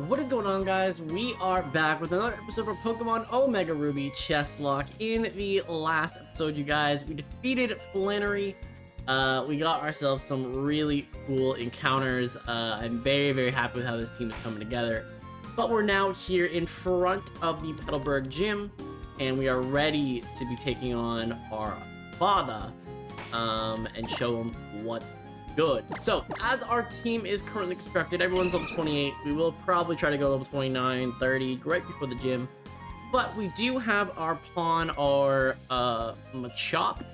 What is going on, guys? We are back with another episode of Pokemon Omega Ruby Chesslocke. In the last episode, you guys, we defeated Flannery. We got ourselves some really cool encounters. I'm very happy with how this team is coming together. But we're now here in front of the Petalburg gym, and we are ready to be taking on our father and show him what's good. So, as our team is currently constructed, everyone's level 28. We will probably try to go level 29, 30, right before the gym. But we do have our pawn, our Machop,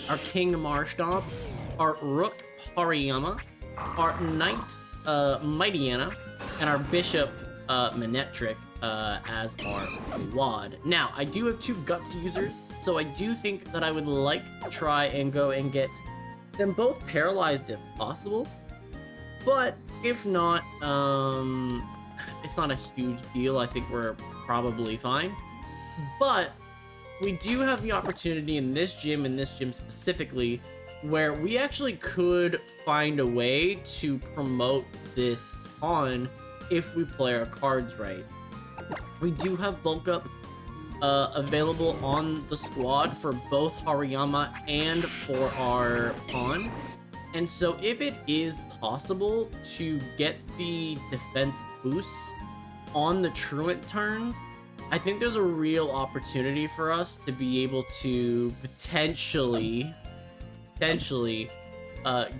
our King Marshtomp, our Rook Hariyama, our Knight Mightyena, and our Bishop Manectric as our Wad. Now, I do have two Guts users, so I do think that I would like to try and go and get them both paralyzed if possible. But if not, it's not a huge deal. I think we're probably fine. But we do have the opportunity in this gym specifically, where we actually could find a way to promote this pawn if we play our cards right. We do have bulk up available on the squad for both Hariyama and for our pawn. And so if it is possible to get the defense boosts on the Truant turns, I think there's a real opportunity for us to be able to potentially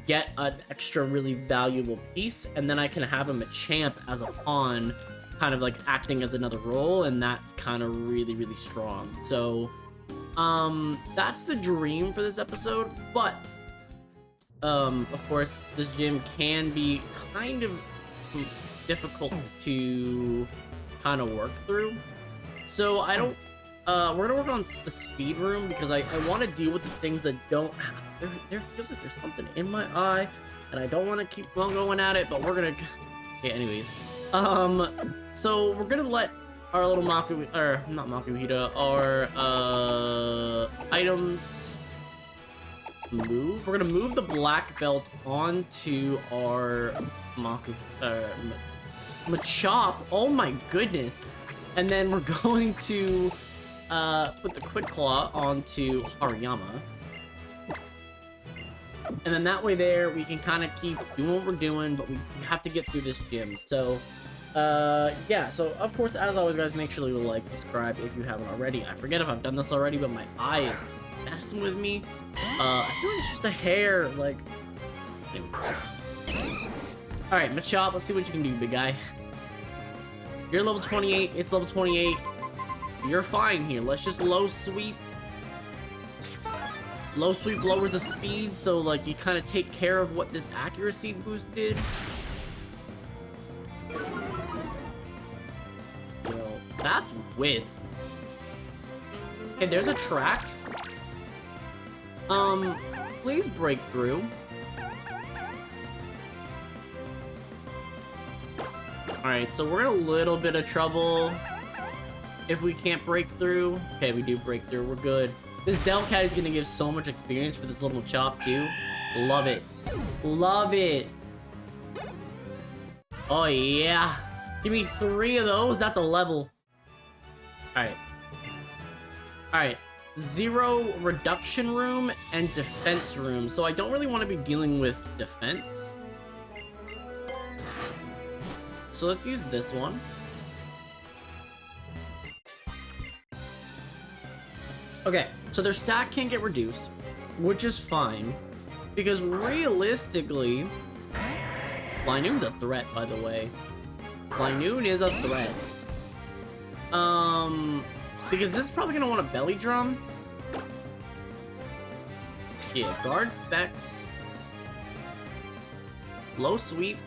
get an extra really valuable piece, and then I can have him a champ as a pawn, kind of like acting as another role, and that's kind of really strong. So that's the dream for this episode. But of course, this gym can be kind of difficult to kind of work through. So I don't we're gonna work on the speed room, because I want to deal with the things that don't there feels like there's something in my eye, and I don't want to keep on going at it, but we're gonna okay, anyways. So we're gonna let our little Maku, or not Makuhita, our items move. We're gonna move the black belt onto our Machop. Oh my goodness. And then we're going to put the Quick Claw onto Hariyama. And then that way there, we can kind of keep doing what we're doing, but we have to get through this gym. So, yeah. So, of course, as always, guys, make sure to like, subscribe if you haven't already. I forget if I've done this already, but my eye is messing with me. I feel like it's just a hair, like... Alright, Machop, let's see what you can do, big guy. You're level 28, it's level 28. You're fine here. Let's just low sweep. Low sweep lowers the speed, so like you kind of take care of what this accuracy boost did. Yo, that's width. Okay, there's a track. Please break through. Alright, so we're in a little bit of trouble if we can't break through. Okay, we do break through. We're good. This Delcat is going to give so much experience for this little Chop, too. Love it. Love it. Oh, yeah. Give me 3 of those. That's a level. Alright. Alright. 0 reduction room and defense room. So I don't really want to be dealing with defense. So let's use this one. Okay, so their stack can't get reduced, which is fine, because realistically, Linoon's a threat, by the way. Linoon is a threat. Because this is probably gonna want a belly drum. Yeah, guard specs. Low sweep.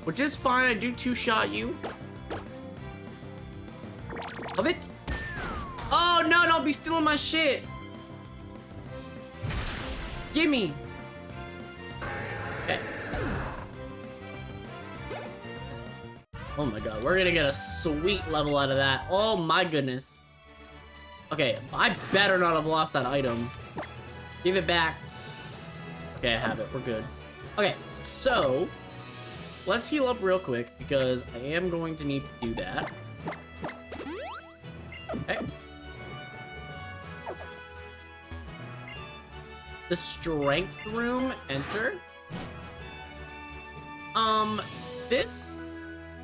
Which is fine, I do 2-shot you. Love it. Oh no, don't be stealing my shit. Gimme. Okay. Oh my god, we're gonna get a sweet level out of that. Oh my goodness. Okay, I better not have lost that item. Give it back. Okay, I have it. We're good. Okay, so let's heal up real quick because I am going to need to do that. Okay. The strength room, enter. This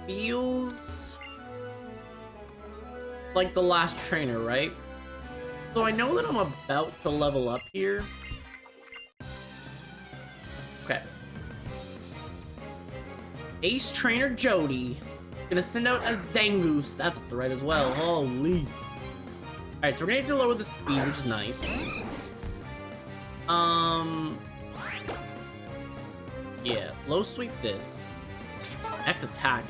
feels like the last trainer, right? So I know that I'm about to level up here. Okay. Ace Trainer Jody. Gonna send out a Zangoose. That's up the right as well. Holy. Alright, so we're gonna need to lower the speed, which is nice. Yeah, low sweep this. X attack.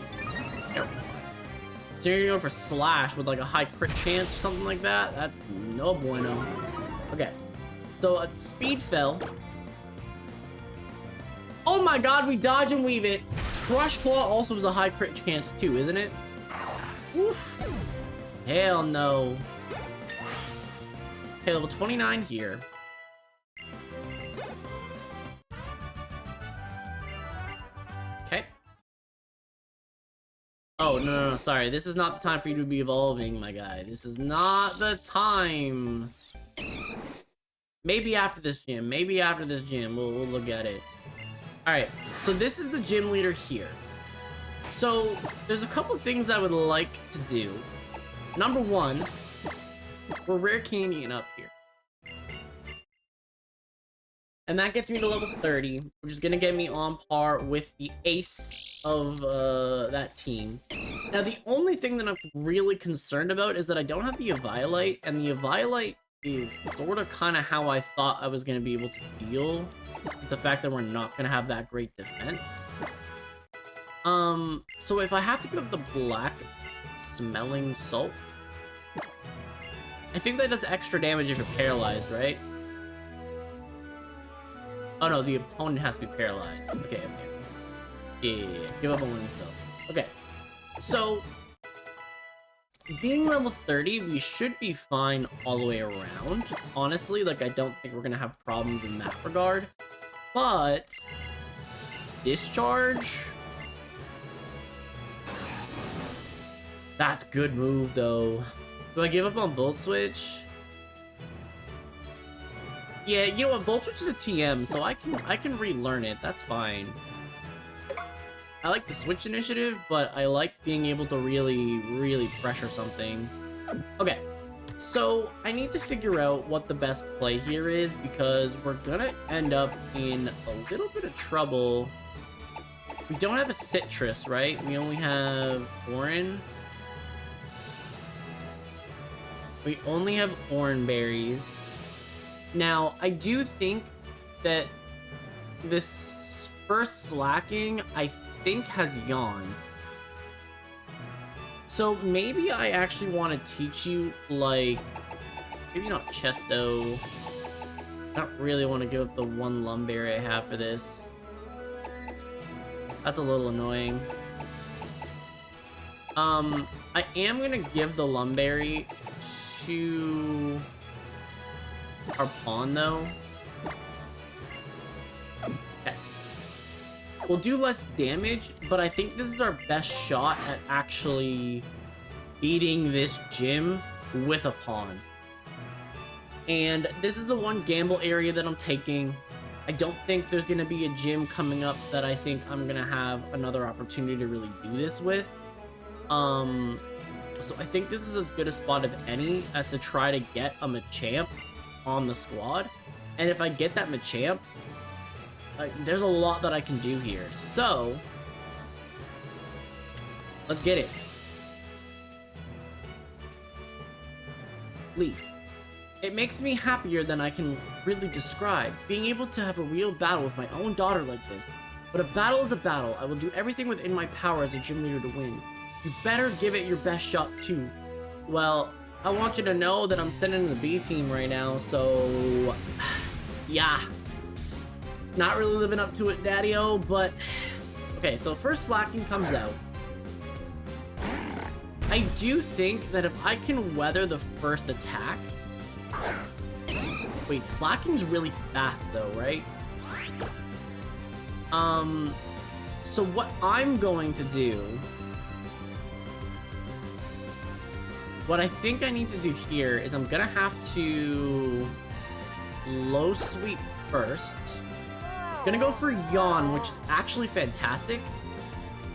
So you're gonna go for slash with like a high crit chance or something like that? That's no bueno. Okay. So speed fell. Oh my god, we dodge and weave it. Crush Claw also has a high crit chance too, isn't it? Oof. Hell no. Okay, level 29 here. Okay. Oh, no, sorry. This is not the time for you to be evolving, my guy. This is not the time. Maybe after this gym. Maybe after this gym. We'll look at it. Alright, so this is the gym leader here. So, there's a couple things that I would like to do. Number one, we're rare candying up here. And that gets me to level 30, which is going to get me on par with the ace of that team. Now, the only thing that I'm really concerned about is that I don't have the Eviolite, and the Eviolite is sort of kind of how I thought I was going to be able to deal with the fact that we're not going to have that great defense. So if I have to get up the black smelling salt, I think that does extra damage if you're paralyzed, right? Oh no, the opponent has to be paralyzed. Okay, okay. Yeah. Give up on one kill. Okay. So, being level 30, we should be fine all the way around. Honestly, like, I don't think we're gonna have problems in that regard. But, discharge? That's good move, though. Do I give up on Volt Switch? Yeah, you know what? Volt Switch is a TM, so I can relearn it. That's fine. I like the Switch initiative, but I like being able to really pressure something. Okay, so I need to figure out what the best play here is because we're gonna end up in a little bit of trouble. We don't have a citrus, right? We only have Hoenn. We only have Hoenn berries. Now, I do think that this first slacking, I think, has yawned. So maybe I actually want to teach you, like, maybe not Chesto. I don't really want to give up the one Lumberry I have for this. That's a little annoying. I am gonna give the Lumberry to our pawn, though. Okay. We'll do less damage, but I think this is our best shot at actually beating this gym with a pawn. And this is the one gamble area that I'm taking. I don't think there's going to be a gym coming up that I think I'm going to have another opportunity to really do this with. So I think this is as good a spot of any as to try to get a Machamp on the squad. And if I get that Machamp, there's a lot that I can do here. So, let's get it. Leaf. It makes me happier than I can really describe, being able to have a real battle with my own daughter like this. But a battle is a battle. I will do everything within my power as a gym leader to win. You better give it your best shot too. Well, I want you to know that I'm sending the B team right now, so yeah. Not really living up to it, Daddy-O, but okay, so first Slacking comes out. I do think that if I can weather the first attack. Wait, Slacking's really fast though, right? So what I'm going to do... What I think I need to do here is I'm gonna have to... low sweep first. Gonna go for yawn, which is actually fantastic.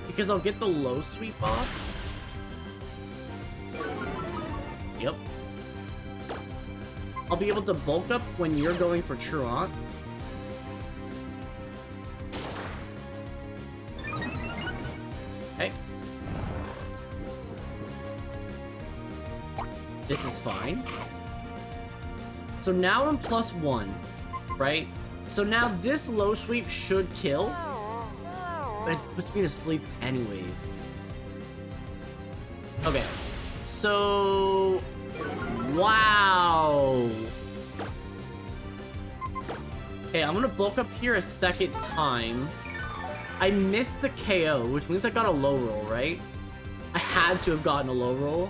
Because I'll get the low sweep off. Yep. I'll be able to bulk up when you're going for Truant. Okay. This is fine. So now I'm +1, right? So now this low sweep should kill. But it puts me to sleep anyway. Okay. So... Wow! Okay, I'm gonna bulk up here a second time. I missed the KO, which means I got a low roll, right? I had to have gotten a low roll.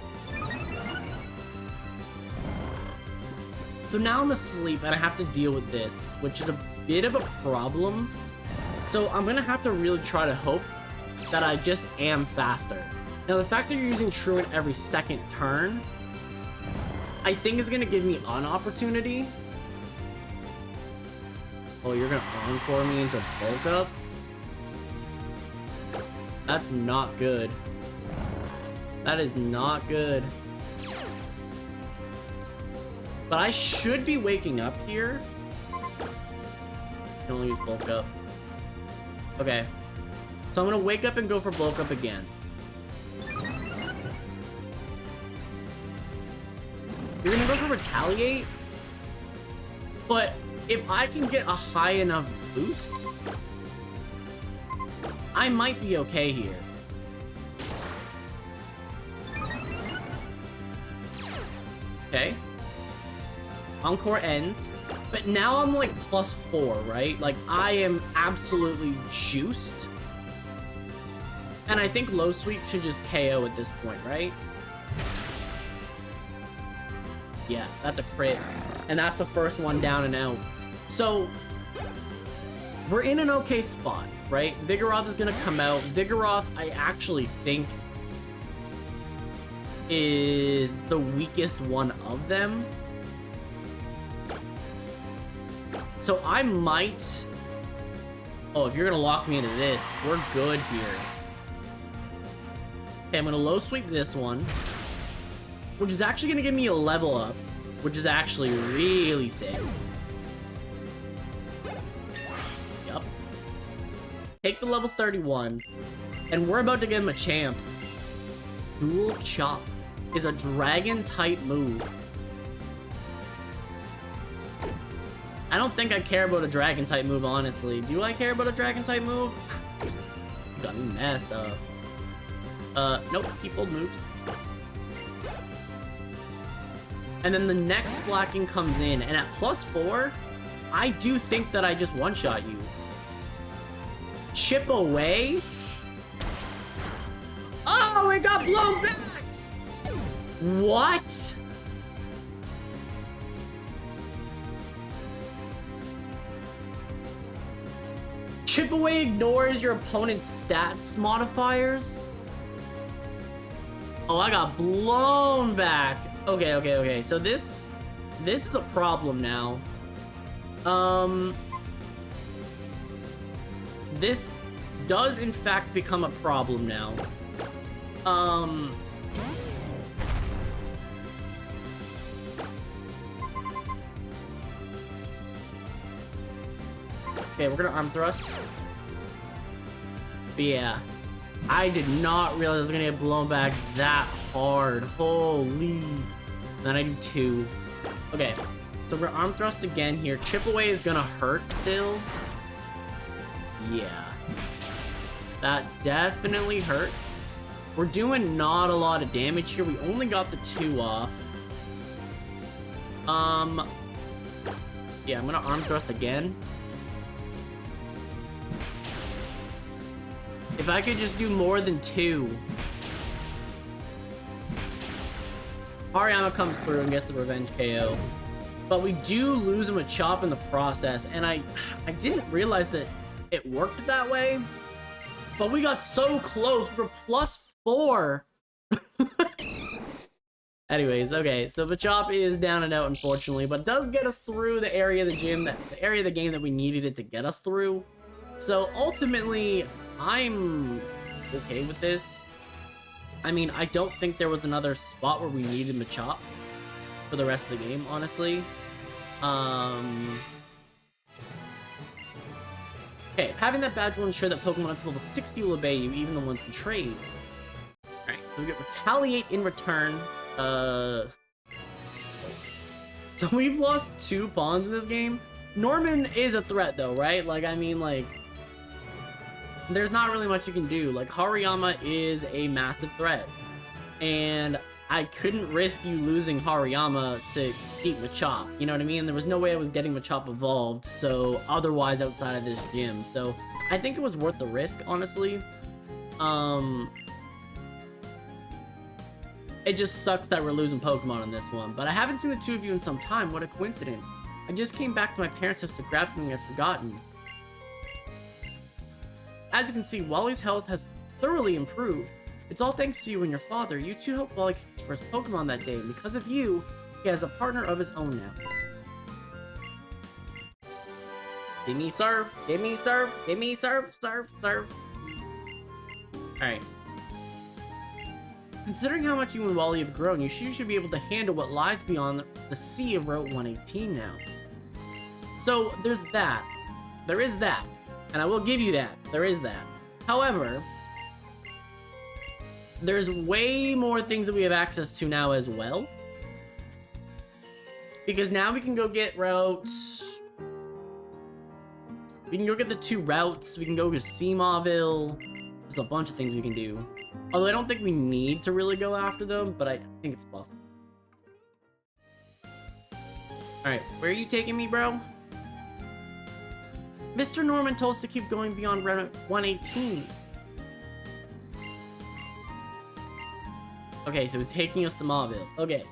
So now I'm asleep and I have to deal with this, which is a bit of a problem. So I'm gonna have to really try to hope that I just am faster. Now the fact that you're using Truant every second turn, I think is gonna give me an opportunity. Oh, you're gonna encore me into bulk up? That's not good. That is not good. But I should be waking up here. Can only use bulk up. Okay. So I'm gonna wake up and go for bulk up again. You're gonna go for retaliate? But if I can get a high enough boost, I might be okay here. Okay. Encore ends. But now I'm like +4, right? Like, I am absolutely juiced. And I think low sweep should just KO at this point, right? Yeah, that's a crit. And that's the first one down and out. So, we're in an okay spot, right? Vigoroth is gonna come out. Vigoroth, I actually think, is the weakest one of them. So I might... Oh, if you're gonna lock me into this, we're good here. Okay, I'm gonna low sweep this one, which is actually gonna give me a level up, which is actually really sick. Yup. Take the level 31, and we're about to give him a champ. Dual Chop is a dragon-type move. I don't think I care about a dragon-type move, honestly. Do I care about a dragon-type move? You got me messed up. Nope, keep old moves. And then the next slacking comes in, and at +4, I do think that I just one-shot you. Chip away? Oh, it got blown back! What? Chip away ignores your opponent's stats modifiers? Oh, I got blown back. Okay. So this is a problem now. This does in fact become a problem now. Okay, we're gonna arm thrust. But yeah, I did not realize I was gonna get blown back that hard. Holy. Then I do 2. Okay, so we're arm thrust again here. Chip away is gonna hurt still. Yeah. That definitely hurt. We're doing not a lot of damage here. We only got the 2 off. Yeah, I'm gonna arm thrust again. If I could just do more than 2. Hariyama comes through and gets the revenge KO. But we do lose him a chop in the process, and I didn't realize that it worked that way. But we got so close. We're +4. Anyways, okay, so Machop is down and out, unfortunately, but it does get us through the area of the gym, the area of the game that we needed it to get us through. So ultimately, I'm okay with this. I mean, I don't think there was another spot where we needed Machop for the rest of the game, honestly. Okay, having that badge will ensure that Pokemon up to level 60 will obey you, even the ones in trade. Alright, so we get Retaliate in return. So we've lost 2 pawns in this game. Norman is a threat though, right? Like, I mean, like, there's not really much you can do. Like, Hariyama is a massive threat. And I couldn't risk you losing Hariyama to keep Machop. You know what I mean? There was no way I was getting Machop evolved, so otherwise outside of this gym. So I think it was worth the risk, honestly. It just sucks that we're losing Pokemon on this one, but I haven't seen the 2 of you in some time. What a coincidence. I just came back to my parents' house to grab something I've forgotten. As you can see, Wally's health has thoroughly improved. It's all thanks to you and your father. You two helped Wally catch his first Pokemon that day, and because of you, he has a partner of his own now. Give me serve, give me serve, give me serve, serve, serve. Alright. Considering how much you and Wally have grown, you should be able to handle what lies beyond the sea of Route 118 now. So, there's that. There is that. And I will give you that. There is that. However, there's way more things that we have access to now as well. Because now we can go get routes. We can go get the 2 routes. We can go to Seamaville. There's a bunch of things we can do. Although I don't think we need to really go after them, but I think it's possible. Alright, where are you taking me, bro? Mr. Norman told us to keep going beyond Route 118. Okay, so he's taking us to Mauville. Okay.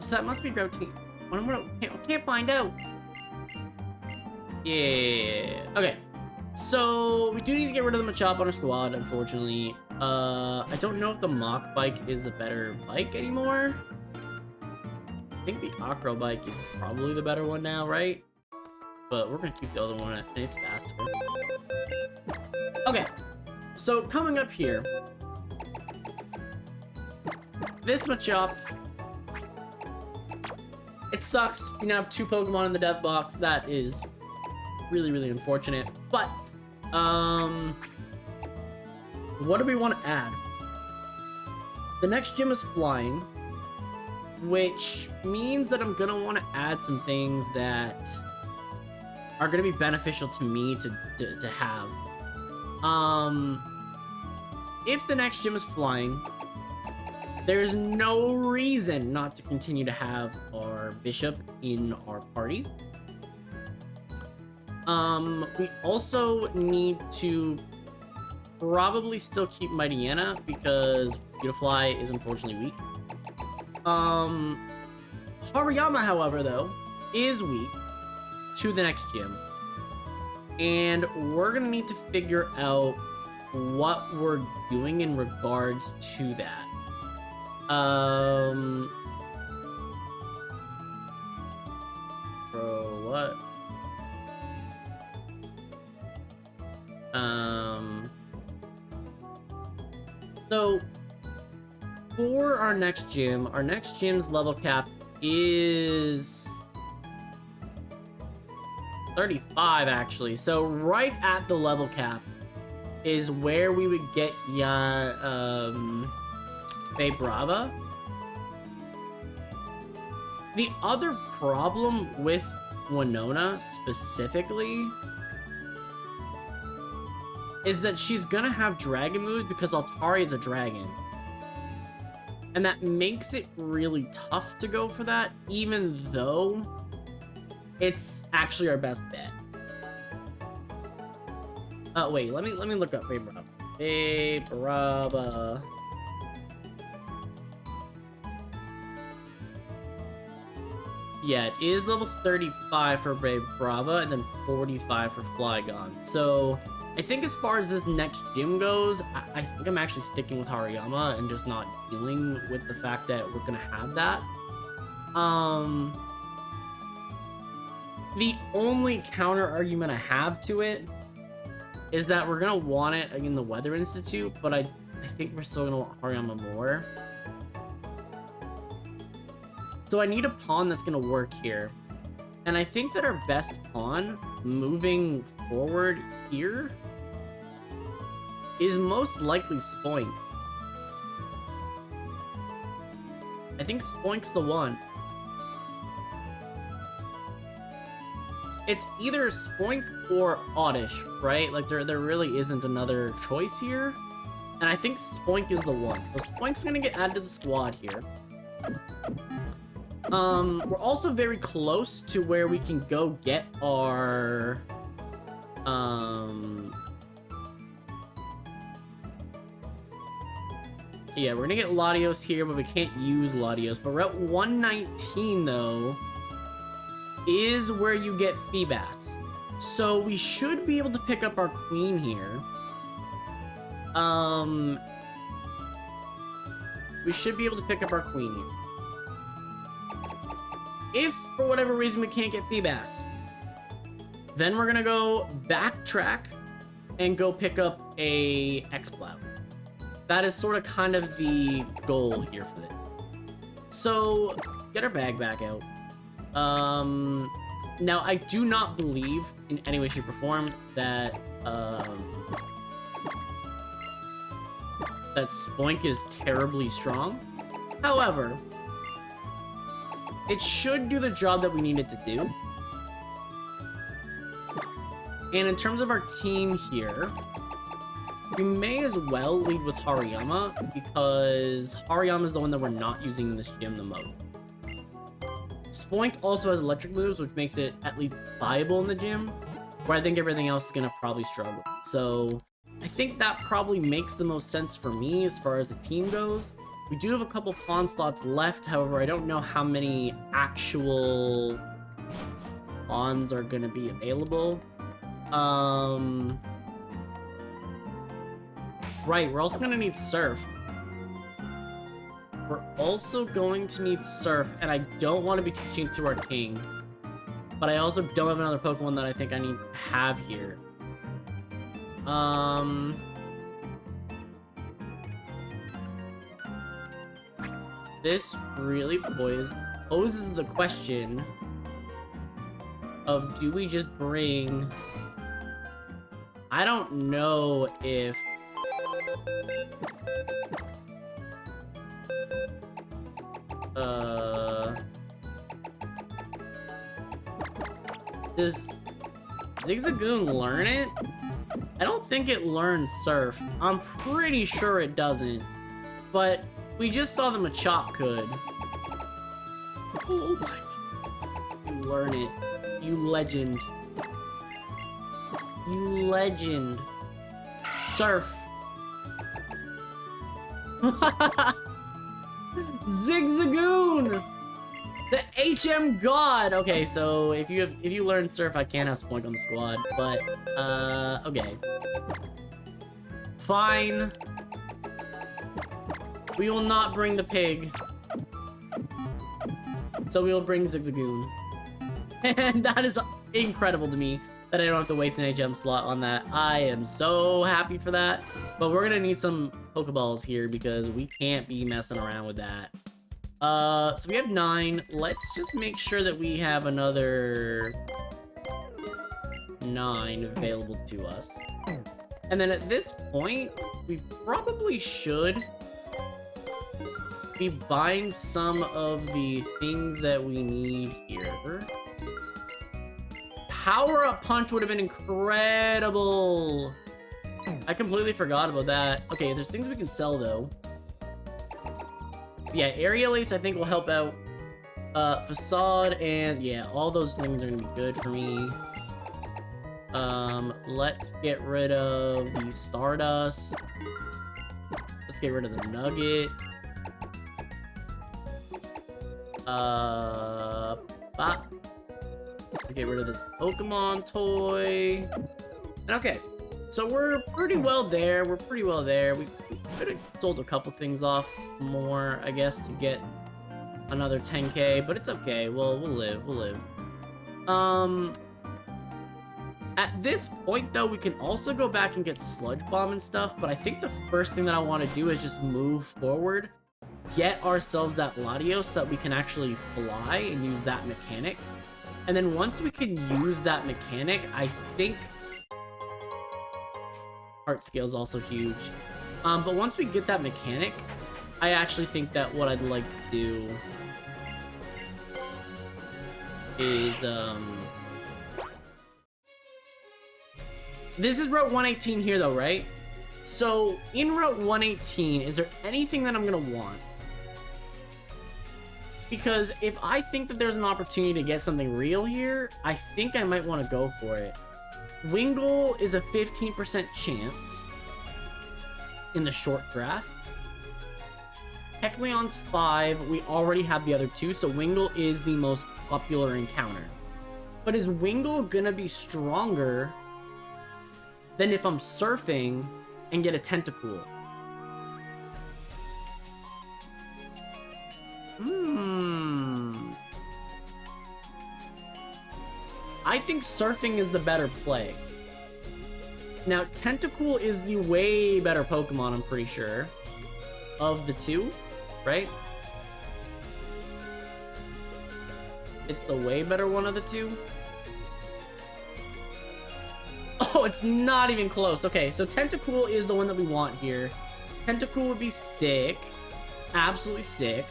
So that must be Route 18. I can't find out. Yeah. Okay. So we do need to get rid of the Machop on our squad, unfortunately. I don't know if the Mach bike is the better bike anymore. I think the Acro bike is probably the better one now, right? But we're gonna keep the other one. I think it's faster. Okay. So coming up here, this Machop. It sucks. We now have 2 Pokemon in the death box. That is really, really unfortunate. But, what do we want to add? The next gym is flying, which means that I'm gonna want to add some things that are gonna be beneficial to me to have. If the next gym is flying, there's no reason not to continue to have our Bishop in our party. We also need to probably still keep Mightyena because Beautifly is unfortunately weak. Hariyama, however, though, is weak to the next gym. And we're gonna need to figure out what we're doing in regards to that. Bro, what? So for our next gym's level cap is 35 actually. So right at the level cap is where we would get Brava. The other problem with Winona specifically is that she's gonna have dragon moves because Altari is a dragon. And that makes it really tough to go for that, even though it's actually our best bet. Wait, let me look up Brava. Brava. Yeah, it is level 35 for Brave Brava, and then 45 for Flygon. So, I think as far as this next gym goes, I think I'm actually sticking with Hariyama and just not dealing with the fact that we're gonna have that. The only counter argument I have to it is that we're gonna want it in the Weather Institute, but I think we're still gonna want Hariyama more. So I need a pawn that's gonna work here. And I think that our best pawn moving forward here is most likely Spoink. I think Spoink's the one. It's either Spoink or Oddish, right? Like there really isn't another choice here. And I think Spoink is the one. So Spoink's gonna get added to the squad here. We're also very close to where we can go get our, yeah, we're gonna get Latios here, but we can't use Latios. But Route 119, though, is where you get Feebas. So we should be able to pick up our Queen here. We should be able to pick up our Queen here. If, for whatever reason, we can't get Feebas, then we're gonna go backtrack and go pick up a X-Plow. That is sort of kind of the goal here for this. So, get our bag back out. Now, I do not believe in any way, shape, or form that, that Spoink is terribly strong. However, it should do the job that we need it to do. And in terms of our team here, we may as well lead with Hariyama, because Hariyama is the one that we're not using in this gym the most. Spoink also has electric moves, which makes it at least viable in the gym, where I think everything else is going to probably struggle. So I think that probably makes the most sense for me as far as the team goes. We do have a couple pawn slots left, however, I don't know how many actual pawns are going to be available. Right, we're also going to need Surf. We're also going to need Surf, and I don't want to be teaching to our king. But I also don't have another Pokemon that I think I need to have here. This really poses the question of, do we just bring... I don't know if... Does Zigzagoon learn it? I don't think it learns Surf. I'm pretty sure it doesn't. But we just saw the Machop could. Oh my god. You learn it. You legend. You legend. Surf. Zigzagoon! The HM god! Okay, so if you learn Surf, I can't have Spoink on the squad, but okay. Fine. We will not bring the pig. So we will bring Zigzagoon. And that is incredible to me that I don't have to waste an HM slot on that. I am so happy for that. But we're gonna need some Pokeballs here because we can't be messing around with that. So we have 9. Let's just make sure that we have another 9 available to us. And then at this point, we probably should be buying some of the things that we need here. Power-up punch would have been incredible. I completely forgot about that. Okay, there's things we can sell though. Yeah, Aerial Ace I think will help out. Facade and yeah, all those things are gonna be good for me. Let's get rid of the Stardust. Let's get rid of the Nugget. Bop. Get rid of this Pokemon toy. And okay, so we're pretty well there. We're pretty well there. We could have sold a couple things off more, I guess, to get another 10k, but it's okay. We'll live. We'll live. At this point, though, we can also go back and get Sludge Bomb and stuff, but I think the first thing that I want to do is just move forward, get ourselves that Latios so that we can actually fly and use that mechanic. And then once we can use that mechanic, I think... Heart Scale is also huge. But once we get that mechanic, I actually think that what I'd like to do is, this is Route 118 here, though, right? So, in Route 118, is there anything that I'm gonna want? Because if I think that there's an opportunity to get something real here, I think I might want to go for it. Wingull is a 15% chance in the short grass. Kecleon's 5. We already have the other 2, so Wingull is the most popular encounter. But is Wingull gonna be stronger than if I'm surfing and get a Tentacool? I think surfing is the better play. Now, Tentacool is the way better Pokemon, I'm pretty sure, of the two, right? It's the way better one of the two. Oh, it's not even close. Okay, so Tentacool is the one that we want here. Tentacool would be sick. Absolutely sick.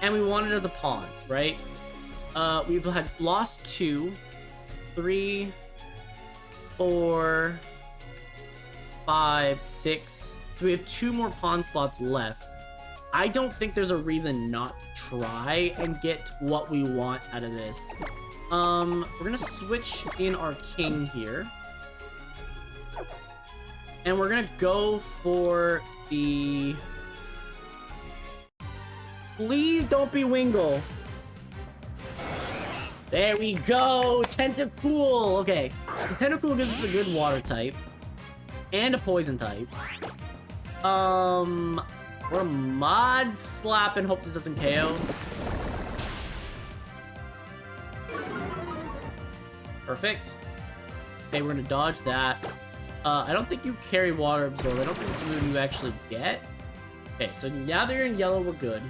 And we want it as a pawn, right? We've had lost 2, 3, 4, 5, 6. So we have 2 more pawn slots left. I don't think there's a reason not to try and get what we want out of this. We're gonna switch in our king here. And we're gonna go for the... Please don't be Wingull. There we go! Tentacool! Okay, the Tentacool gives us a good water type. And a poison type. We're gonna Mod Slap and hope this doesn't KO. Perfect. Okay, we're gonna dodge that. I don't think you carry Water Absorb. I don't think it's a move you actually get. Okay, so now that you're in yellow, we're good.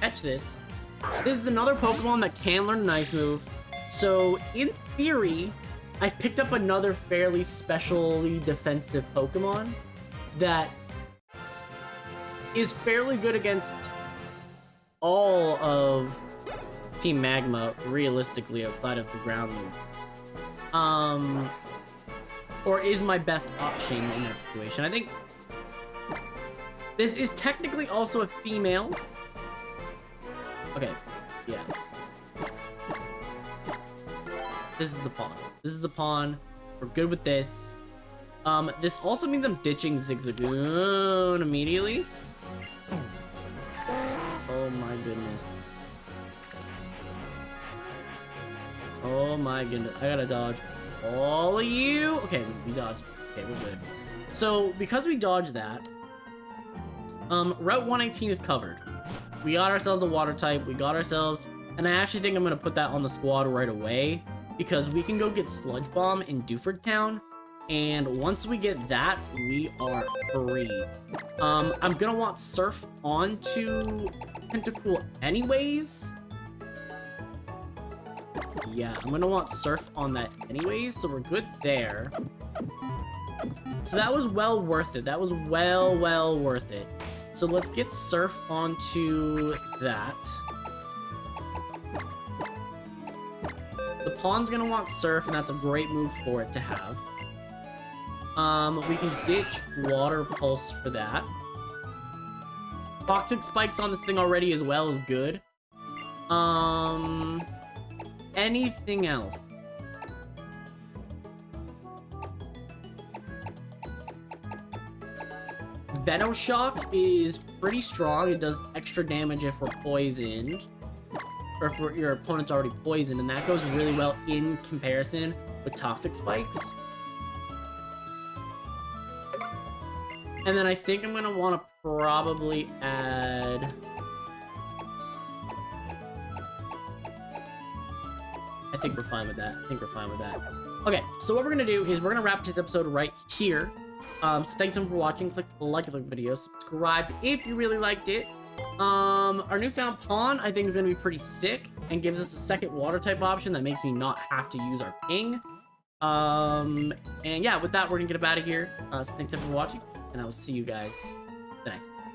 Catch this. This is another Pokemon that can learn a nice move. So, in theory, I've picked up another fairly specially defensive Pokemon that is fairly good against all of Team Magma, realistically, outside of the ground move. Or is my best option in that situation. I think this is technically also a female. Okay, yeah. This is the pawn. This is the pawn. We're good with this. This also means I'm ditching Zigzagoon immediately. Oh my goodness. Oh my goodness. I gotta dodge all of you. Okay, we dodged. Okay, we're good. So, because we dodged that, Route 118 is covered. We got ourselves a water type. We got ourselves... And I actually think I'm going to put that on the squad right away. Because we can go get Sludge Bomb in Dewford Town. And once we get that, we are free. I'm going to want Surf onto Tentacool anyways. Yeah, I'm going to want Surf on that anyways. So we're good there. So that was well worth it. That was well worth it. So let's get Surf onto that. The pawn's gonna want Surf, and that's a great move for it to have. We can ditch Water Pulse for that. Toxic Spikes on this thing already as well is good. Anything else? Shock is pretty strong. It does extra damage if we're poisoned, or if your opponent's already poisoned, and that goes really well in comparison with Toxic Spikes. And then I think I'm gonna want to probably add... I think we're fine with that. Okay, so what we're gonna do is we're gonna wrap this episode right here. So thanks everyone for watching. Click the like the video, subscribe if you really liked it. Our newfound pawn I think is gonna be pretty sick and gives us a second water type option that makes me not have to use our king. And yeah, with that we're gonna get up out of here. So thanks everyone for watching, and I will see you guys the next one.